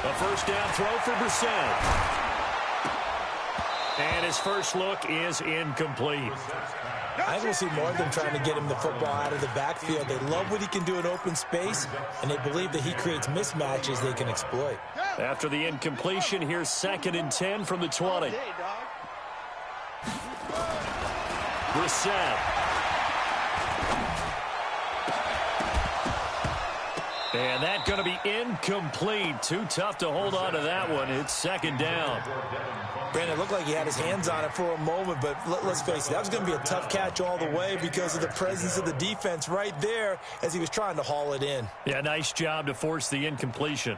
A first down throw for Brissett. And his first look is incomplete. I think we'll see more of them trying to get him the football out of the backfield. They love what he can do in open space, and they believe that he creates mismatches they can exploit. After the incompletion, here's 2nd and 10 from the 20. Brissett. And that's going to be incomplete. Too tough to hold on to that one. It's 2nd down. Brandon, it looked like he had his hands on it for a moment, but let's face it, that was going to be a tough catch all the way because of the presence of the defense right there as he was trying to haul it in. Yeah, nice job to force the incompletion.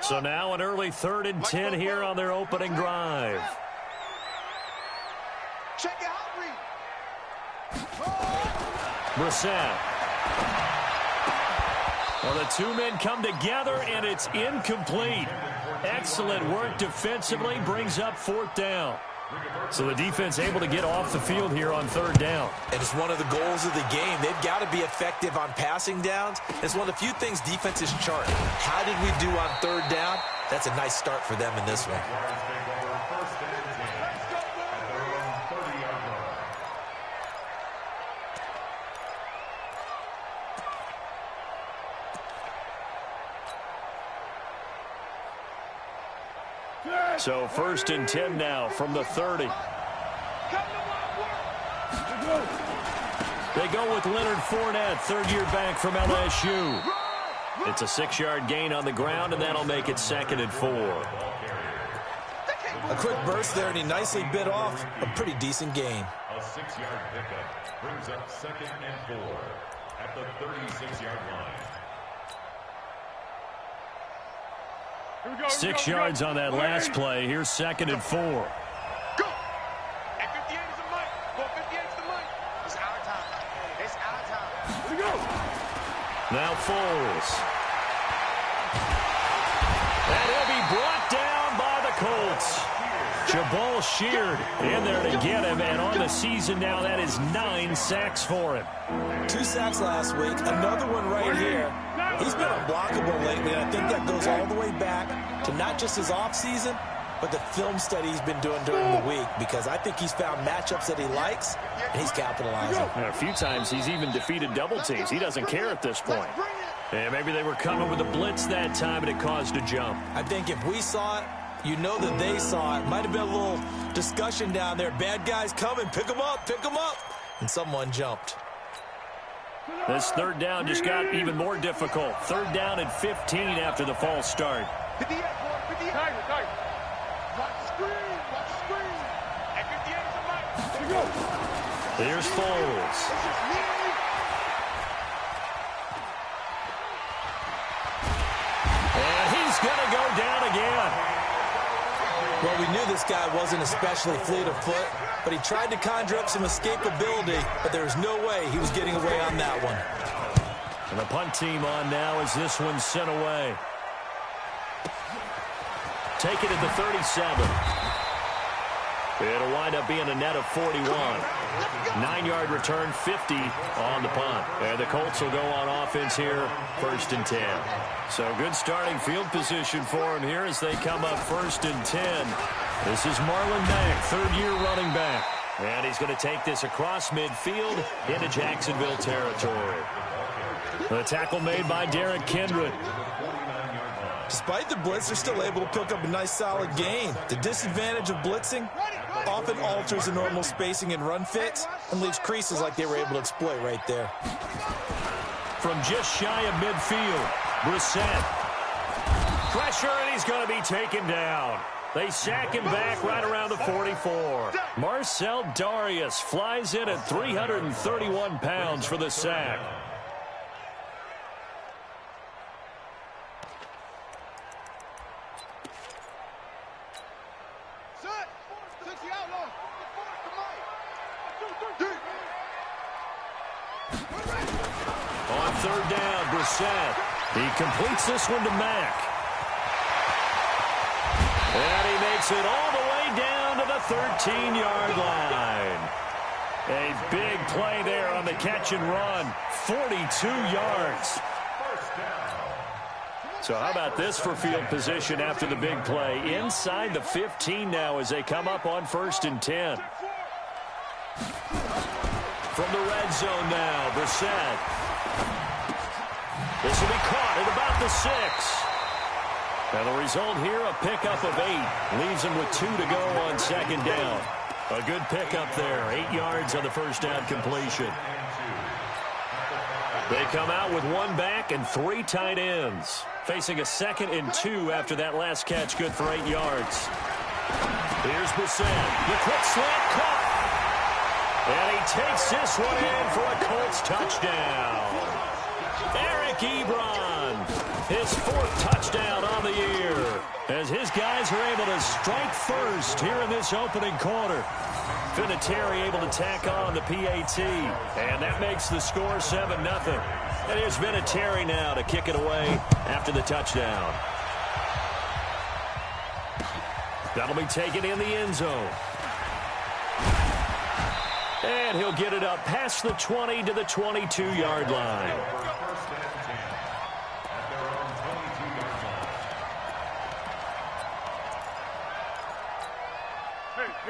So now an early 3rd and 10 here on their opening drive. Check it out, Reed. Brissett. Well, the two men come together, and it's incomplete. Excellent work defensively, brings up 4th down. So the defense able to get off the field here on 3rd down. And it's one of the goals of the game. They've got to be effective on passing downs. It's one of the few things defenses chart. How did we do on 3rd down? That's a nice start for them in this one. So 1st and 10 now from the 30. They go with Leonard Fournette, 3rd-year back from LSU. It's a 6-yard gain on the ground, and that'll make it 2nd and 4. A quick burst there, and he nicely bit off a pretty decent gain. A 6-yard pickup brings up 2nd and 4 at the 36-yard line. 6 yards on that last play. Here's 2nd and 4. Go. At 58 is the mic. Go 58 is the mic. It's our time. It's our time. Here we go. Now Foles. And he'll be brought down by the Colts. Jabal Sheard in there to get him, and on the season now, that is 9 sacks for him. 2 sacks last week, another one right here. He's been unblockable lately, and I think that goes all the way back to not just his offseason, but the film study he's been doing during the week, because I think he's found matchups that he likes, and he's capitalizing. And a few times he's even defeated double teams. He doesn't care at this point. And maybe they were coming with a blitz that time, and it caused a jump. I think if we saw it, you know that they saw it. Might have been a little discussion down there. Bad guys coming. Pick them up. Pick them up. And someone jumped. This 3rd down just got even more difficult. 3rd down and 15 after the false start. 58, 58. Watch the screen. Watch the screen. At 58 is the mic. Here we go. Here's Foles. And he's going to go down again. Well, we knew this guy wasn't especially fleet of foot, but he tried to conjure up some escapability, but there was no way he was getting away on that one. And the punt team on now as this one's sent away. Take it at the 37. It'll wind up being a net of 41. 9-yard return, 50 on the punt. And the Colts will go on offense here, 1st and 10. So good starting field position for him here as they come up 1st and 10. This is Marlon Mack, 3rd-year running back. And he's going to take this across midfield into Jacksonville territory. The tackle made by Derrick Kendrick. Despite the blitz, they're still able to pick up a nice solid gain. The disadvantage of blitzing often alters the normal spacing and run fits and leaves creases like they were able to exploit right there. From just shy of midfield, Brissett. Pressure, and he's going to be taken down. They sack him back right around the 44. Marcel Darius flies in at 331 pounds for the sack. On 3rd down, Brissett. He completes this one to Mack. And he makes it all the way down to the the 13-yard line. A big play there on the catch and run. 42 yards. So how about this for field position after the big play? Inside the 15 now as they come up on 1st and 10. From the red zone now, Brissett. This will be caught at about the 6. And the result here, a pickup of 8. Leaves him with 2 to go on 2nd down. A good pickup there. 8 yards on the first down completion. They come out with 1 back and 3 tight ends. Facing a 2nd and 2 after that last catch, good for 8 yards. Here's Brissett. The quick slant caught. And he takes this one in for a Colts touchdown. Eric Ebron, his 4th touchdown on the year, as his guys are able to strike first here in this opening quarter. Vinatieri able to tack on the PAT, and that makes the score 7-0. And here's Vinatieri now to kick it away after the touchdown. That'll be taken in the end zone. And he'll get it up past the 20 to the 22-yard line.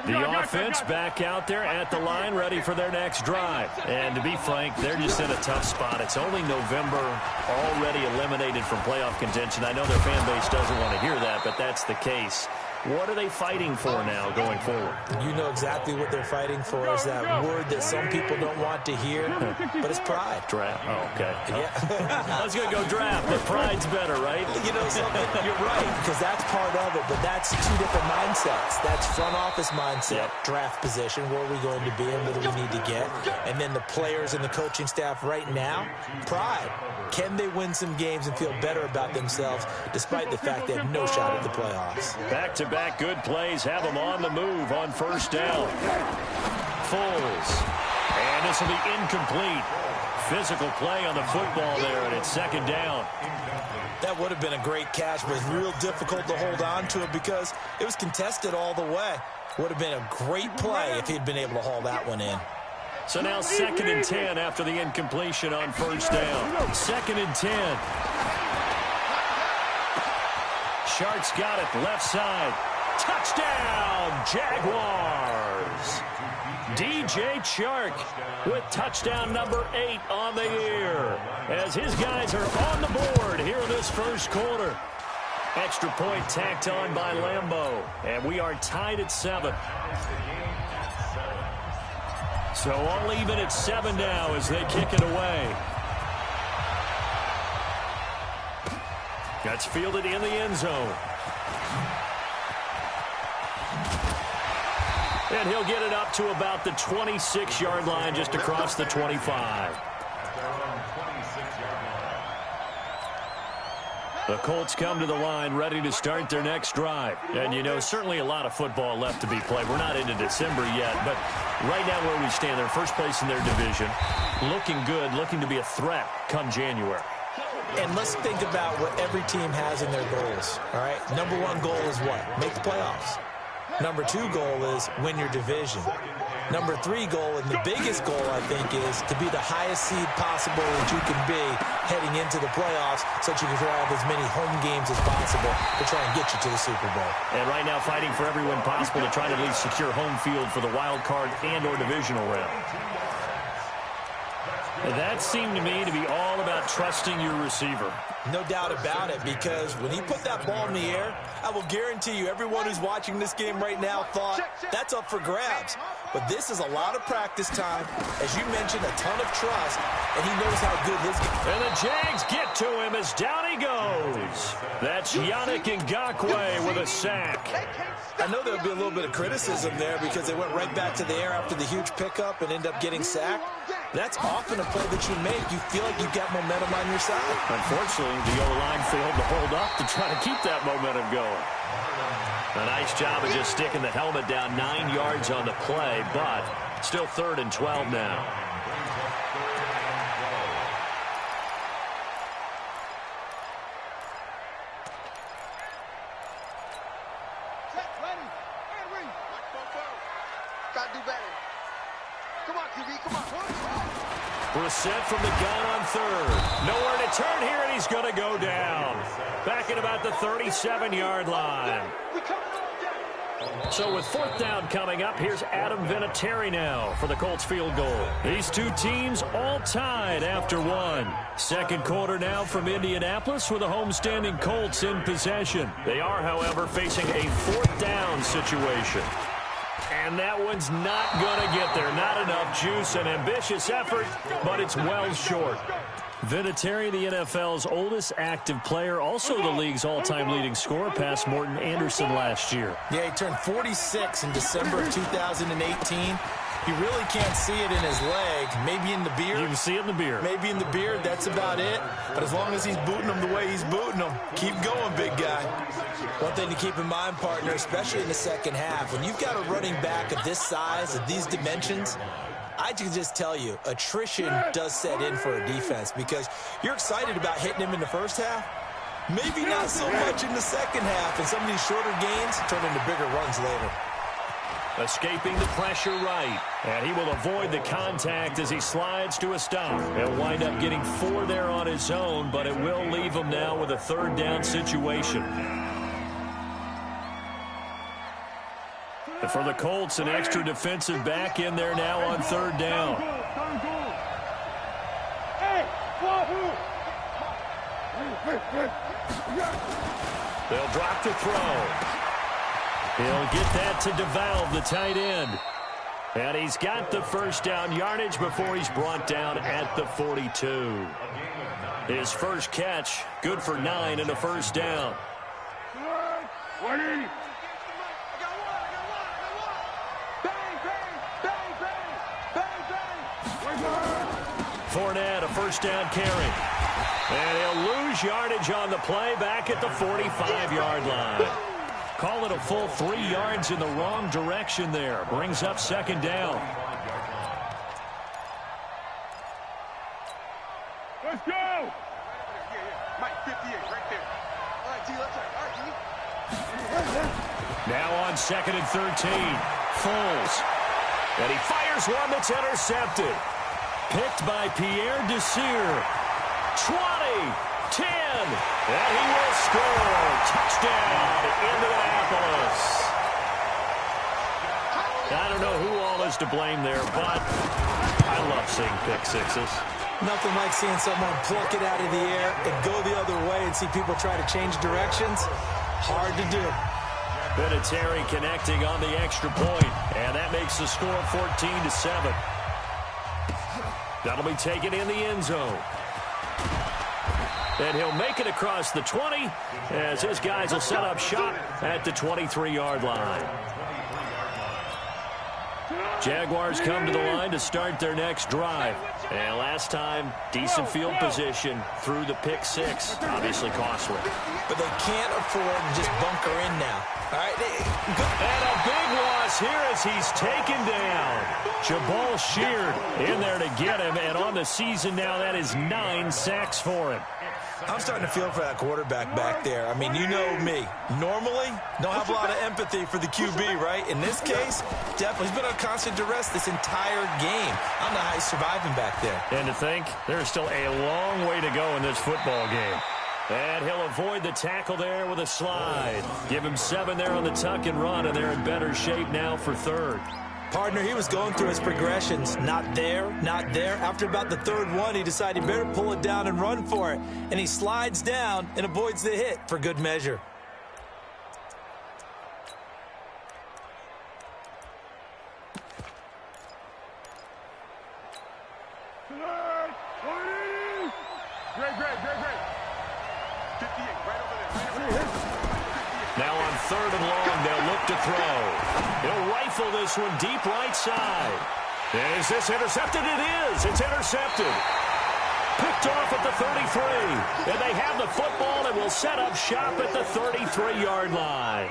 The offense back out there at the line, ready for their next drive. And to be frank, they're just in a tough spot. It's only November, already eliminated from playoff contention. I know their fan base doesn't want to hear that, but that's the case. What are they fighting for now going forward? You know exactly what they're fighting for is that word that some people don't want to hear, but it's pride. Draft. Oh, okay. Yeah. I was going to go draft, but pride's better, right? You know something? You're right, because that's part of it, but that's 2 different mindsets. That's front office mindset, draft position, where are we going to be and what do we need to get? And then the players and the coaching staff right now, pride. Can they win some games and feel better about themselves despite the fact they have no shot at the playoffs? Back-to-back good plays have them on the move on 1st down. Foles. And this will be incomplete. Physical play on the football there, and it's 2nd down. That would have been a great catch, but it's real difficult to hold on to it because it was contested all the way. Would have been a great play if he'd been able to haul that one in. So now 2nd and 10 after the incompletion on 1st down. 2nd and 10. Sharks got it left side. Touchdown, Jaguars. DJ Chark with touchdown number 8 on the year as his guys are on the board here in this first quarter. Extra point tacked on by Lambeau, and we are tied at 7. So all even at 7 now as they kick it away. That's fielded in the end zone. And he'll get it up to about the 26-yard line, just across the 25. The Colts come to the line, ready to start their next drive. And, you know, certainly a lot of football left to be played. We're not into December yet, but right now where we stand, they're first place in their division. Looking good, looking to be a threat come January. And let's think about what every team has in their goals, all right? Number 1 goal is what? Make the playoffs. Number 2 goal is win your division. Number 3 goal, and the biggest goal, I think, is to be the highest seed possible that you can be heading into the playoffs so that you can have as many home games as possible to try and get you to the Super Bowl. And right now fighting for every win possible to try to at least secure home field for the wild card and or divisional round. And that seemed to me to be all about trusting your receiver. No doubt about it, because when he put that ball in the air, I will guarantee you everyone who's watching this game right now thought that's up for grabs. But this is a lot of practice time. As you mentioned, a ton of trust, and he knows how good his... And the Jags get to him as down he goes. That's Yannick Ngakoue with a sack. I know there would be a little bit of criticism there because they went right back to the air after the huge pickup and end up getting sacked. That's often a play that you make. You feel like you've got momentum on your side. Unfortunately, the O-line failed to hold up to try to keep that momentum going. A nice job of just sticking the helmet down 9 yards on the play, but still 3rd and 12 now. Gotta do better. Come on, QB, come on. Brissett from the gun on third. Nowhere to turn here, and he's going to go down. Back at about the 37-yard line. So with fourth down coming up, here's Adam Vinatieri now for the Colts field goal. These two teams all tied after one. Second quarter now from Indianapolis with the homestanding Colts in possession. They are, however, facing a fourth down situation. And that one's not going to get there. Not enough juice, an ambitious effort, but it's well short. Vinatieri, the NFL's oldest active player, also the league's all-time leading scorer, past Morton Anderson last year. Yeah, he turned 46 in December of 2018. You really can't see it in his leg. Maybe in the beard. You can see it in the beard. Maybe in the beard. That's about it. But as long as he's booting them the way he's booting them, keep going, big guy. One thing to keep in mind, partner, especially in the second half, when you've got a running back of this size, of these dimensions, I can just tell you, attrition does set in for a defense because you're excited about hitting him in the first half. Maybe not so much in the second half, and some of these shorter gains turn into bigger runs later. Escaping the pressure right, and he will avoid the contact as he slides to a stop. He'll wind up getting 4 there on his own, but it will leave him now with a third down situation. And for the Colts, an extra defensive back in there now on third down. They'll drop to throw. He'll get that to DeValve, the tight end. And he's got the first down yardage before he's brought down at the 42. His first catch, good for 9 and a first down. Fournette, a first down carry. And he'll lose yardage on the play back at the 45-yard line. Call it a full 3 yards in the wrong direction there. Brings up second down. Let's go! Mike, 58, right there. All right, T, left side. All right, T. Now on second and 13. Foles. And he fires one that's intercepted. Picked by Pierre Desir. 20. 10, and he will score. Touchdown, Indianapolis. I don't know who all is to blame there, but I love seeing pick sixes. Nothing like seeing someone pluck it out of the air and go the other way and see people try to change directions. Hard to do. Vinatieri connecting on the extra point, and that makes the score 14-7. That'll be taken in the end zone. And he'll make it across the 20 as his guys will set up shop at the 23-yard line. Jaguars come to the line to start their next drive. And last time, decent field position through the pick six. Obviously costly. But they can't afford to just bunker in now. All right. And a big loss here as he's taken down. Jabal Sheard in there to get him. And on the season now, that is 9 sacks for him. I'm starting to feel for that quarterback back there. I mean, you know me. Normally, don't have a lot of empathy for the QB, right? In this case, definitely. He's been on constant duress this entire game. I don't know how he's surviving back there. And to think, there's still a long way to go in this football game. And he'll avoid the tackle there with a slide. Give him 7 there on the tuck and run, and they're in better shape now for third. Partner, he was going through his progressions. Not there, not there. After about the third one, he decided he better pull it down and run for it. And he slides down and avoids the hit for good measure. Great. 58, right over there. Now on third and long, they'll look to throw. He'll rifle this one deep right side. Is this intercepted? It is. It's intercepted. Picked off at the 33. And they have the football and will set up shop at the 33-yard line.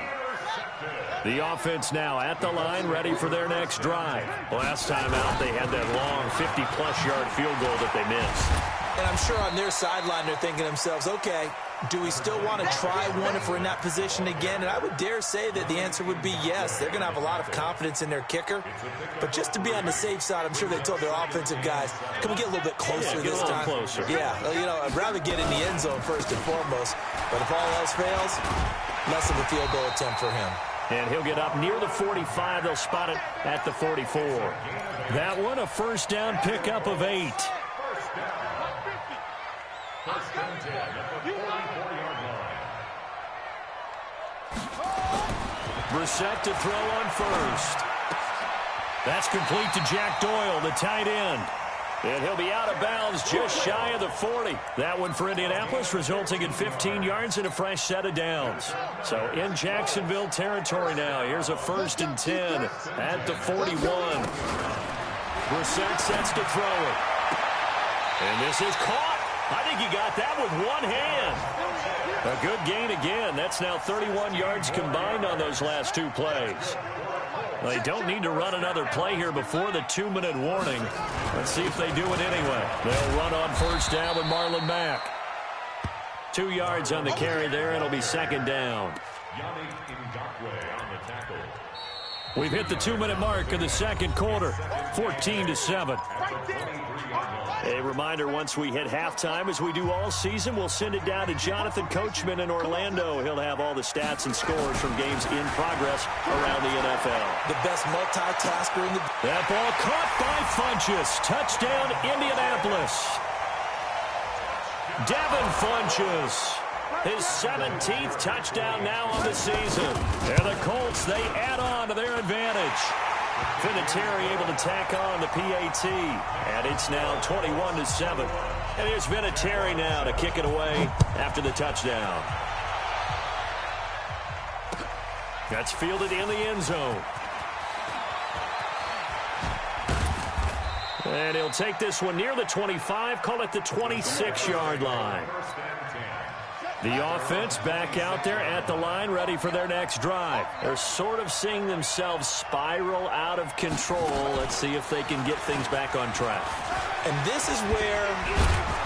The offense now at the line, ready for their next drive. Last time out, they had that long 50-plus yard field goal that they missed. And I'm sure on their sideline they're thinking to themselves, okay, do we still want to try one if we're in that position again? And I would dare say that the answer would be yes. They're going to have a lot of confidence in their kicker. But just to be on the safe side, I'm sure they told their offensive guys, can we get a little bit closer this time? Closer. Yeah, you know, I'd rather get in the end zone first and foremost. But if all else fails, less of a field goal attempt for him. And he'll get up near the 45. They'll spot it at the 44. That one, a first down pickup of 8. First and 10 at the 44-yard line. Brissett to throw on first. That's complete to Jack Doyle, the tight end. And he'll be out of bounds just shy of the 40. That one for Indianapolis, resulting in 15 yards and a fresh set of downs. So in Jacksonville territory now. Here's a first and 10 at the 41. Brissett sets to throw it. And this is caught. I think he got that with one hand. A good gain again. That's now 31 yards combined on those last 2 plays. They don't need to run another play here before the 2-minute warning. Let's see if they do it anyway. They'll run on first down with Marlon Mack. 2 yards on the carry there. It'll be second down. We've hit the 2-minute mark of the second quarter. 14-7. A reminder, once we hit halftime, as we do all season, we'll send it down to Jonathan Coachman in Orlando. He'll have all the stats and scores from games in progress around the NFL. The best multitasker in the... That ball caught by Funchess. Touchdown, Indianapolis. Devin Funchess. His 17th touchdown now on the season. And the Colts, they add on to their advantage. Vinatieri able to tack on the PAT. And it's now 21-7. And here's Vinatieri now to kick it away after the touchdown. That's fielded in the end zone. And he'll take this one near the 25, call it the 26-yard line. The offense back out there at the line, ready for their next drive. They're sort of seeing themselves spiral out of control. Let's see if they can get things back on track. And this is where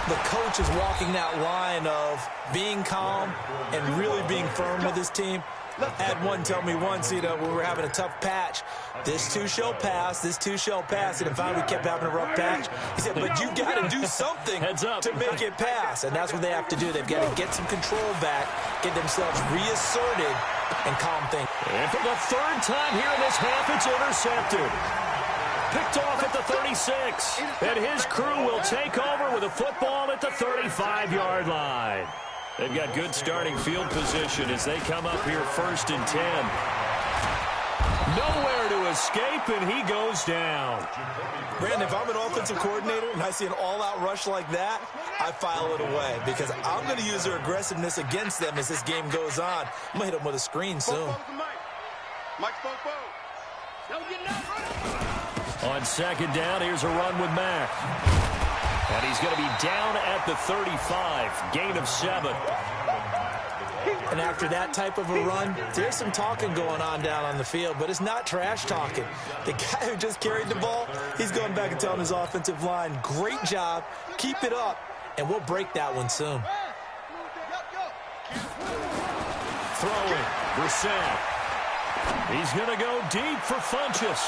the coach is walking that line of being calm and really being firm with his team. I had one tell me once, you know, when we were having a tough patch, this too shall pass, this too shall pass. And finally we kept having a rough patch. He said, but you got to do something to make it pass. And that's what they have to do. They've got to get some control back, get themselves reasserted, and calm things. And for the third time here in this half, it's intercepted. Picked off at the 36. And his crew will take over with a football at the 35-yard line. They've got good starting field position as they come up here first and 10. Nowhere to escape, and he goes down. Brandon, if I'm an offensive coordinator and I see an all-out rush like that, I file it away because I'm going to use their aggressiveness against them as this game goes on. I'm going to hit them with a screen soon. On second down, here's a run with Mack. And he's going to be down at the 35. Gain of 7. And after that type of a run, there's some talking going on down on the field, but it's not trash talking. The guy who just carried the ball, he's going back and telling his offensive line, great job, keep it up, and we'll break that one soon. Throwing, Brissett. He's going to go deep for Funchess.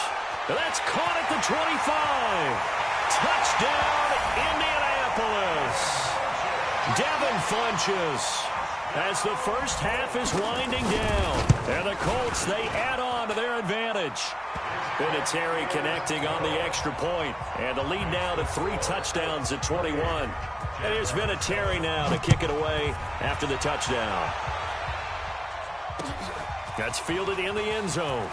That's caught at the 25. Touchdown, Indianapolis. Devin Funchess. As the first half is winding down. And the Colts, they add on to their advantage. Vinatieri connecting on the extra point. And the lead now to 3 touchdowns at 21. And here's Vinatieri now to kick it away after the touchdown. That's fielded in the end zone.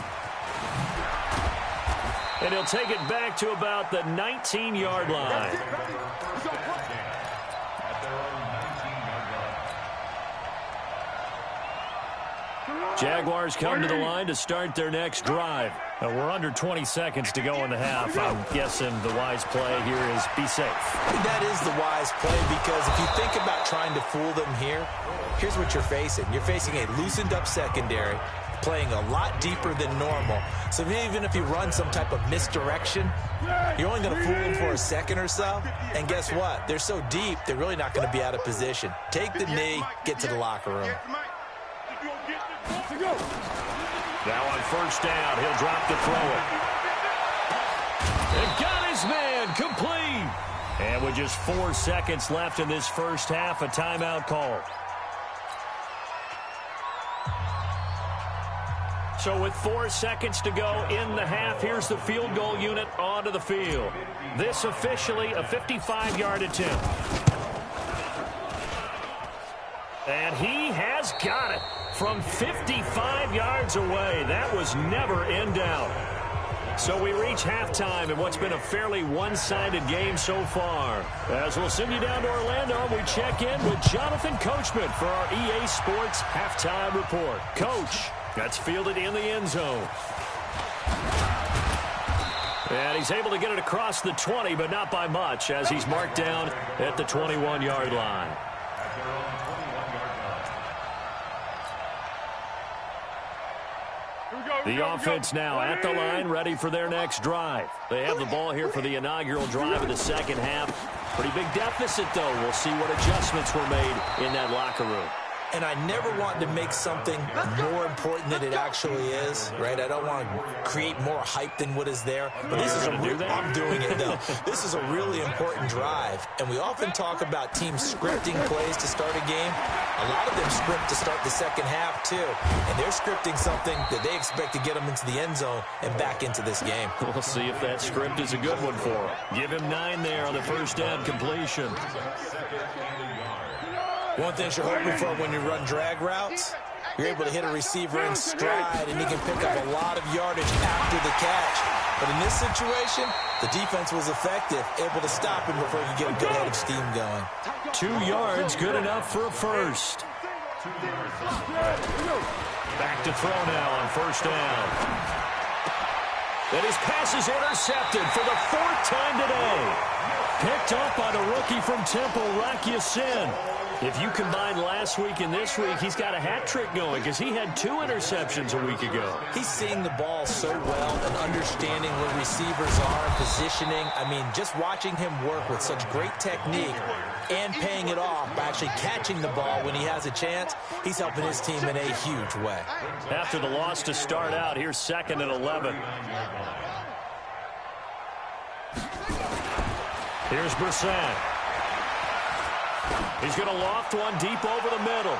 And he'll take it back to about the 19-yard line. Jaguars come to the line to start their next drive. We're under 20 seconds to go in the half. I'm guessing the wise play here is be safe. That is the wise play because if you think about trying to fool them here, here's what you're facing. You're facing a loosened up secondary. playing a lot deeper than normal. So even if you run some type of misdirection, you're only going to fool them for a second or so. And guess what? They're so deep, they're really not going to be out of position. Take the knee, get to the locker room. Now on first down, he'll drop to throw it. And got his man complete. And with just 4 seconds left in this first half, a timeout call. So with 4 seconds to go in the half, here's the field goal unit onto the field. This officially a 55-yard attempt. And he has got it from 55 yards away. That was never in doubt. So we reach halftime in what's been a fairly one-sided game so far. As we'll send you down to Orlando, we check in with Jonathan Coachman for our EA Sports Halftime Report. Coach, that's fielded in the end zone. And he's able to get it across the 20, but not by much, as he's marked down at the 21-yard line. The offense now at the line, ready for their next drive. They have the ball here for the inaugural drive of the second half. Pretty big deficit, though. We'll see what adjustments were made in that locker room. And I never want to make something more important than it actually is, right? I don't want to create more hype than what is there. But this is I'm doing it, though. This is a really important drive. And we often talk about teams scripting plays to start a game. A lot of them script to start the second half, too. And they're scripting something that they expect to get them into the end zone and back into this game. We'll see if that script is a good one for them. Give him 9 there on the first down completion. One thing you're hoping for when you run drag routes, you're able to hit a receiver in stride, and he can pick up a lot of yardage after the catch. But in this situation, the defense was effective, able to stop him before he could get a good head of steam going. 2 yards, good enough for a first. Back to throw now on first down. And his pass is intercepted for the 4th time today. Picked up by the rookie from Temple, Rocky Sin. If you combine last week and this week, he's got a hat trick going because he had 2 interceptions a week ago. He's seeing the ball so well and understanding where receivers are and positioning. I mean, just watching him work with such great technique and paying it off by actually catching the ball when he has a chance, he's helping his team in a huge way. After the loss to start out, here's 2nd and 11. Here's Brissett. He's going to loft one deep over the middle.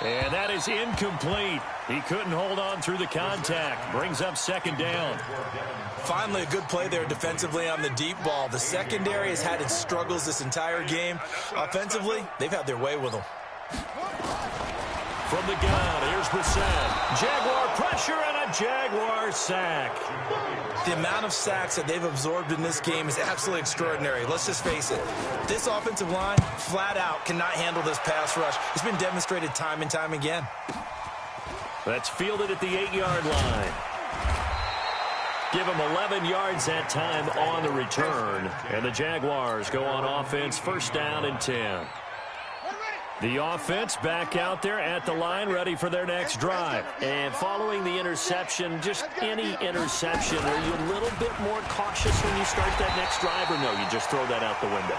And that is incomplete. He couldn't hold on through the contact. Brings up 2nd down. Finally, a good play there defensively on the deep ball. The secondary has had its struggles this entire game. Offensively, they've had their way with them. From the gun, here's Brissett. Jaguar pressure and a Jaguar sack. The amount of sacks that they've absorbed in this game is absolutely extraordinary. Let's just face it. This offensive line, flat out, cannot handle this pass rush. It's been demonstrated time and time again. That's fielded at the 8-yard line. Give him 11 yards that time on the return. And the Jaguars go on offense, 1st down and 10. The offense back out there at the line, ready for their next drive. And following the interception, just any interception, are you a little bit more cautious when you start that next drive, or no, you just throw that out the window?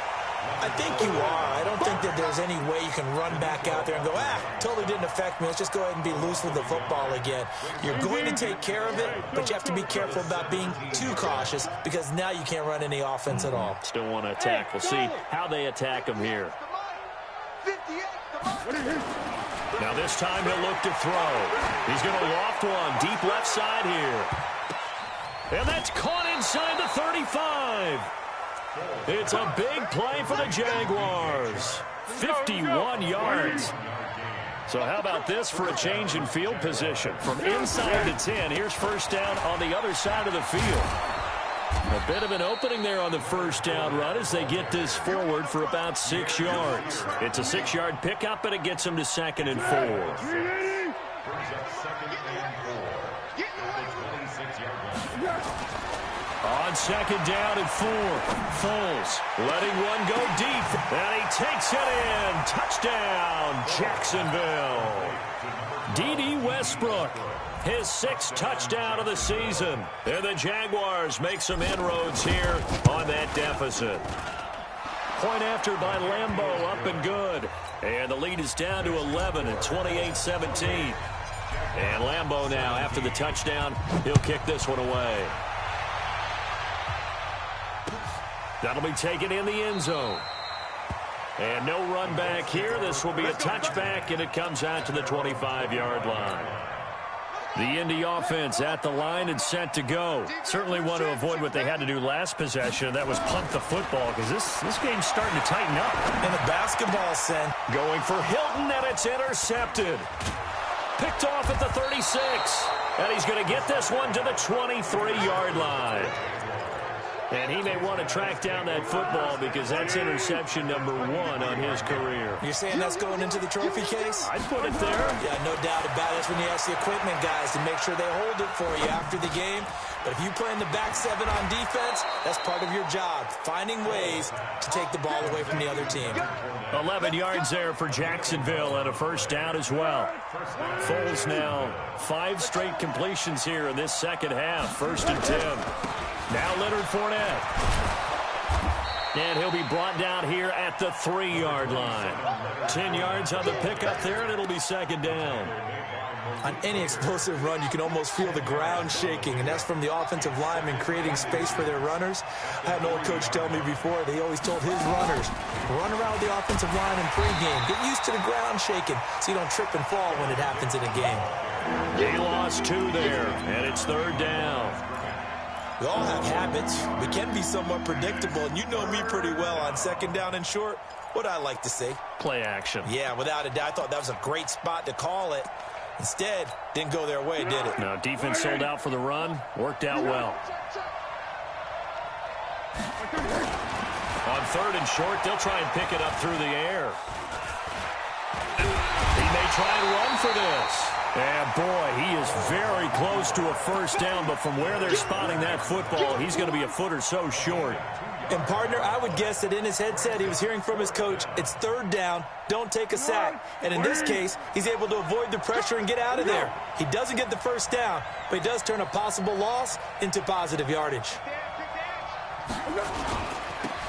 I think you are. I don't think that there's any way you can run back out there and go, totally didn't affect me. Let's just go ahead and be loose with the football again. You're going to take care of it, but you have to be careful about being too cautious because now you can't run any offense at all. Still want to attack. We'll see how they attack him here. Now this time he'll look to throw. He's going to loft one deep left side here. And that's caught inside the 35. It's a big play for the Jaguars. 51 yards. So how about this for a change in field position? From inside the 10, here's 1st down on the other side of the field. A bit of an opening there on the 1st down run as they get this forward for about 6 yards. It's a 6-yard pickup, and it gets them to 2nd and 4. On second down and 4, Foles letting one go deep, and he takes it in. Touchdown, Jacksonville. D.D. Westbrook, his 6th touchdown of the season. And the Jaguars make some inroads here on that deficit. Point after by Lambeau, up and good. And the lead is down to 11 at 28-17. And Lambeau now, after the touchdown, he'll kick this one away. That'll be taken in the end zone. And no run back here. This will be a touchback, and it comes out to the 25-yard line. The Indy offense at the line and set to go. Certainly want to avoid what they had to do last possession. That was punt the football, because this game's starting to tighten up. In a basketball sense. Going for Hilton, and it's intercepted. Picked off at the 36. And he's going to get this one to the 23-yard line. And he may want to track down that football because that's interception number 1 on his career. You're saying that's going into the trophy case? I'd put it there. Yeah, no doubt about it. That's when you ask the equipment guys to make sure they hold it for you after the game. But if you play in the back 7 on defense, that's part of your job, finding ways to take the ball away from the other team. 11 yards there for Jacksonville and a first down as well. Foles now 5 straight completions here in this second half. 1st and 10. Now Leonard Fournette. And he'll be brought down here at the 3-yard line. 10 yards on the pickup there, and it'll be second down. On any explosive run, you can almost feel the ground shaking, and that's from the offensive linemen creating space for their runners. I had an old coach tell me before, they always told his runners, run around the offensive line in pregame. Get used to the ground shaking so you don't trip and fall when it happens in a game. They lost 2 there, and it's 3rd down. We all have habits. We can be somewhat predictable, and you know me pretty well on second down and short. What I like to say? Play action. Yeah, without a doubt. I thought that was a great spot to call it. Instead, didn't go their way, did it? No, defense sold out for the run. Worked out well. On 3rd and short, they'll try and pick it up through the air. He may try and run for this. And, boy, he is very close to a first down, but from where they're spotting that football, he's going to be a foot or so short. And, partner, I would guess that in his headset he was hearing from his coach, it's 3rd down, don't take a sack. And in this case, he's able to avoid the pressure and get out of there. He doesn't get the first down, but he does turn a possible loss into positive yardage.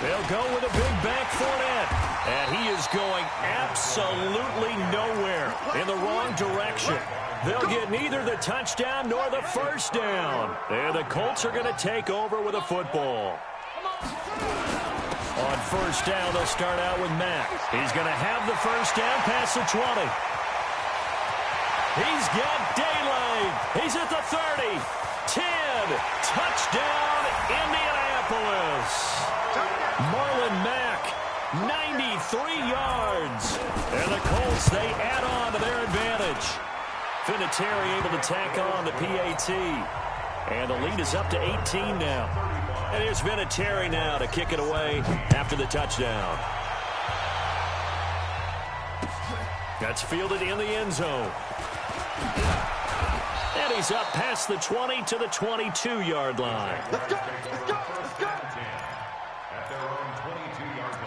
They'll go with a big back Fournette. And he is going absolutely nowhere in the wrong direction. They'll get neither the touchdown nor the first down. And the Colts are going to take over with a football. On first down, they'll start out with Mack. He's going to have the first down past the 20. He's got daylight. He's at the 30. 10. Touchdown, Indianapolis. Marlon Mack, 93 yards. And the Colts, they add on to their advantage. Vinatieri able to tack on the PAT. And the lead is up to 18 now. And here's Vinatieri now to kick it away after the touchdown. That's fielded in the end zone. And he's up past the 20 to the 22-yard line. Let's go, let's go, let's go. At their own 22-yard line.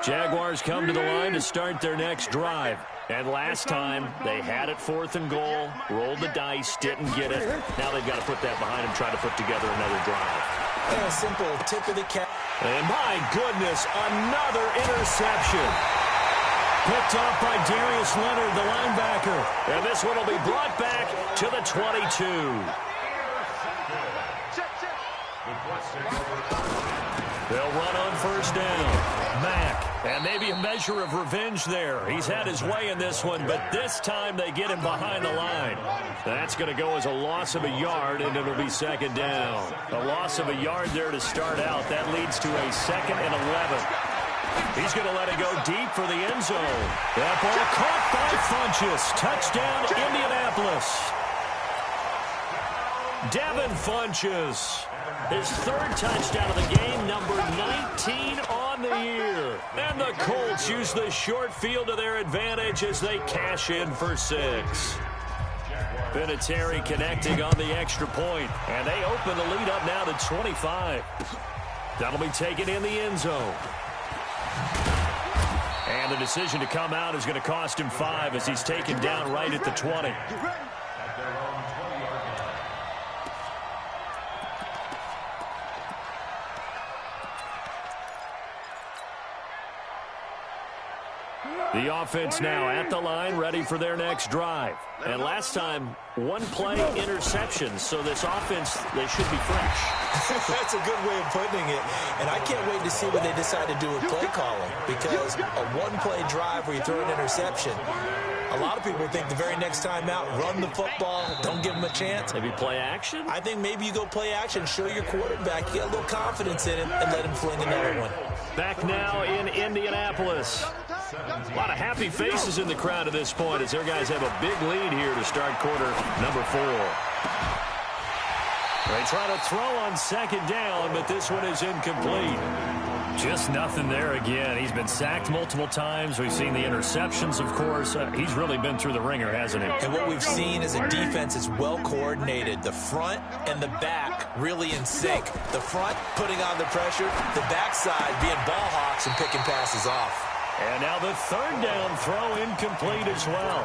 Jaguars come to the line to start their next drive. And last time, they had it 4th and goal, rolled the dice, didn't get it. Now they've got to put that behind them, try to put together another drive. And a simple tip of the cap. And my goodness, another interception. Picked off by Darius Leonard, the linebacker. And this one will be brought back to the 22. They'll run on first down. Mack. And maybe a measure of revenge there. He's had his way in this one, but this time they get him behind the line. That's going to go as a loss of a yard, and it'll be second down. A loss of a yard there to start out. That leads to a 2nd and 11. He's going to let it go deep for the end zone. That ball caught by Funchess. Touchdown, Indianapolis. Devin Funchess. His 3rd touchdown of the game, number 19 on the year. And the Colts use the short field to their advantage as they cash in for 6. Vinatieri connecting on the extra point. And they open the lead up now to 25. That'll be taken in the end zone. And the decision to come out is going to cost him 5 as he's taken down right at the 20. The offense now at the line, ready for their next drive. And last time, one play interception, so this offense, they should be fresh. That's a good way of putting it. And I can't wait to see what they decide to do with play calling, because a one-play drive where you throw an interception, a lot of people think the very next time out, run the football, don't give them a chance. Maybe play action? I think maybe you go play action, show your quarterback, you get a little confidence in him, and let him fling another one. Back now in Indianapolis. A lot of happy faces in the crowd at this point as their guys have a big lead here to start quarter number 4. They try to throw on second down, but this one is incomplete. Just nothing there again. He's been sacked multiple times. We've seen the interceptions, of course. He's really been through the ringer, hasn't he? And what we've seen is a defense that's well coordinated. The front and the back really in sync. The front putting on the pressure, the backside being ball hawks and picking passes off. And now the third down throw incomplete as well.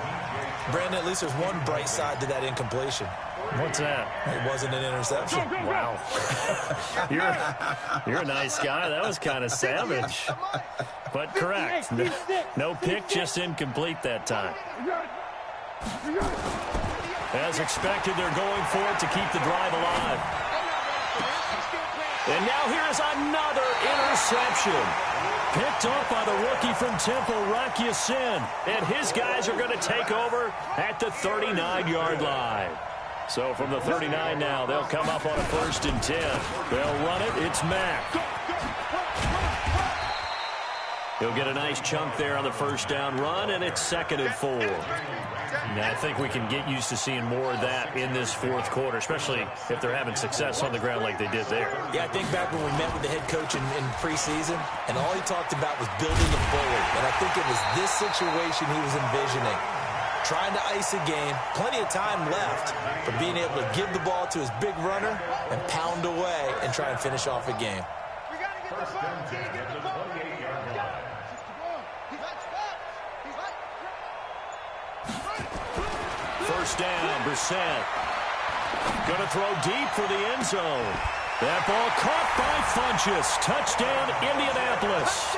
Brandon, at least there's one bright side to that incompletion. What's that? It wasn't an interception. Wow. You're a nice guy. That was kind of savage. But correct. No pick, just incomplete that time. As expected, they're going for it to keep the drive alive. And now here's another interception. Picked up by the rookie from Temple, Rocky Sin. And his guys are going to take over at the 39-yard line. So from the 39 now, they'll come up on a 1st and 10. They'll run it. It's Mack. He'll get a nice chunk there on the first down run, and it's 2nd and 4. Now, I think we can get used to seeing more of that in this 4th quarter, especially if they're having success on the ground like they did there. Yeah, I think back when we met with the head coach in preseason, and all he talked about was building a bully. And I think it was this situation he was envisioning. Trying to ice a game, plenty of time left for being able to give the ball to his big runner and pound away and try and finish off a game. First down, Brissett. Going to throw deep for the end zone. That ball caught by Funchess. Touchdown, Indianapolis.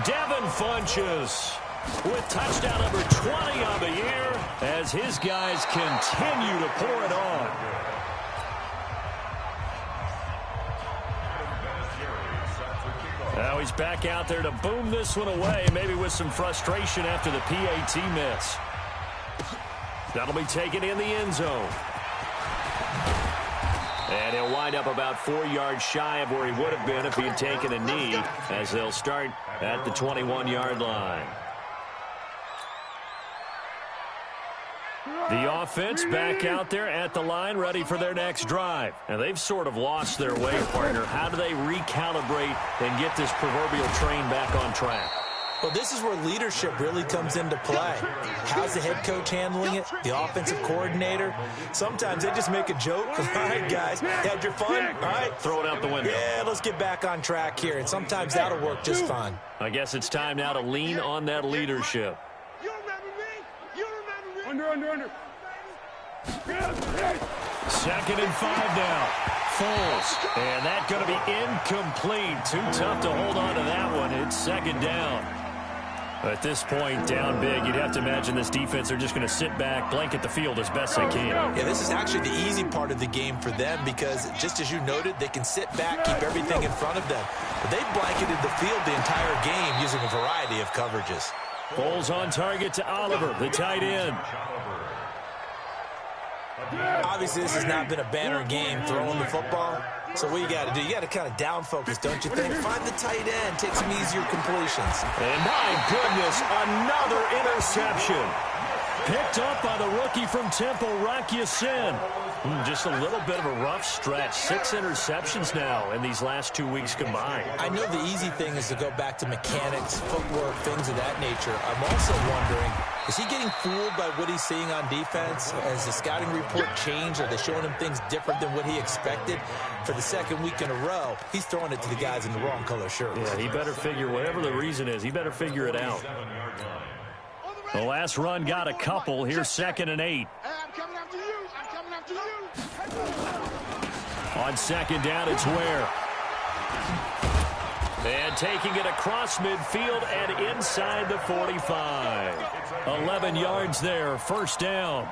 Devin Funchess with touchdown number 20 on the year as his guys continue to pour it on. Now he's back out there to boom this one away, maybe with some frustration after the PAT miss. That'll be taken in the end zone. And he'll wind up about 4 yards shy of where he would have been if he had taken a knee, as they'll start at the 21-yard line. The offense back out there at the line, ready for their next drive. And they've sort of lost their way, partner. How do they recalibrate and get this proverbial train back on track? Well, this is where leadership really comes into play. How's the head coach handling it? The offensive coordinator? Sometimes they just make a joke. All right, guys, had your fun? All right. Throw it out the window. Yeah, let's get back on track here. And sometimes that'll work just fine. I guess it's time now to lean on that leadership. You remember me? You remember me? Under. 2nd and 5 now. Foles. And that's going to be incomplete. Too tough to hold on to that one. It's 2nd down. At this point, down big, you'd have to imagine this defense are just going to sit back, blanket the field as best they can. Yeah, this is actually the easy part of the game for them because, just as you noted, they can sit back, keep everything in front of them. But they blanketed the field the entire game using a variety of coverages. Foles on target to Oliver, the tight end. Obviously, this has not been a banner game throwing the football. So what you got to do, you got to kind of down focus, don't you think? Find the tight end, take some easier completions. And my goodness, another interception. Picked up by the rookie from Temple, Rocky Sin. Just a little bit of a rough stretch. 6 interceptions now in these last 2 weeks combined. I know the easy thing is to go back to mechanics, footwork, things of that nature. I'm also wondering, Is he getting fooled by what he's seeing on defense? Has the scouting report changed? Are they showing him things different than what he expected? For the second week in a row, he's throwing it to the guys in the wrong color shirts. Yeah, he better figure, whatever the reason is, he better figure it out. The last run got a couple. Here's 2nd and 8. I'm coming after you. I'm coming after you. On 2nd down, it's Ware. And taking it across midfield and inside the 45. 11 yards there, 1st down.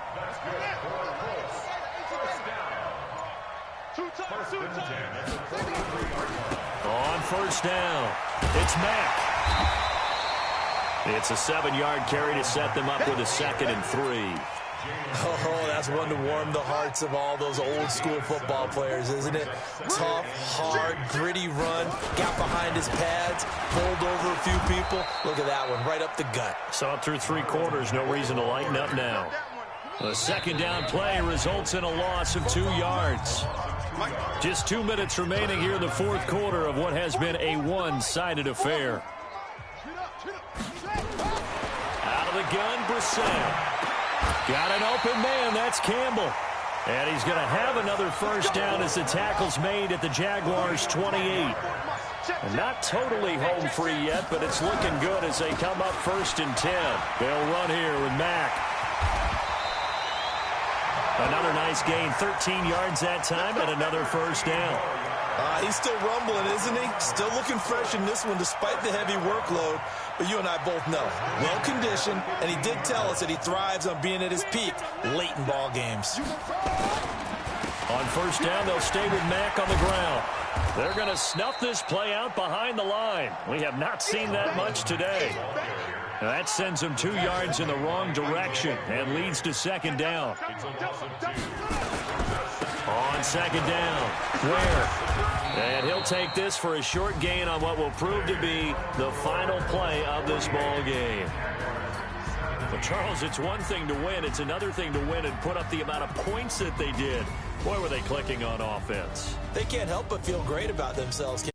On 1st down, it's Mack. It's a 7-yard carry to set them up with a 2nd and 3. Oh, that's one to warm the hearts of all those old-school football players, isn't it? Tough, hard, gritty run, got behind his pads, pulled over a few people. Look at that one, right up the gut. Saw it through 3 quarters, no reason to lighten up now. The 2nd down play results in a loss of 2 yards. Just 2 minutes remaining here in the 4th quarter of what has been a one-sided affair. Out of the gun, Brissett. Got an open man, that's Campbell. And he's going to have another 1st down as the tackle's made at the Jaguars' 28. And not totally home free yet, but it's looking good as they come up 1st and 10. They'll run here with Mack. Another nice gain, 13 yards that time, and another 1st down. He's still rumbling, isn't he? Still looking fresh in this one despite the heavy workload. But you and I both know, well-conditioned, and he did tell us that he thrives on being at his peak late in ball games. On 1st down, they'll stay with Mack on the ground. They're going to snuff this play out behind the line. We have not seen that much today. Now that sends him 2 yards in the wrong direction and leads to 2nd down. On 2nd down, Ware. And he'll take this for a short gain on what will prove to be the final play of this ball game. But Charles, it's one thing to win. It's another thing to win and put up the amount of points that they did. Boy, were they clicking on offense. They can't help but feel great about themselves.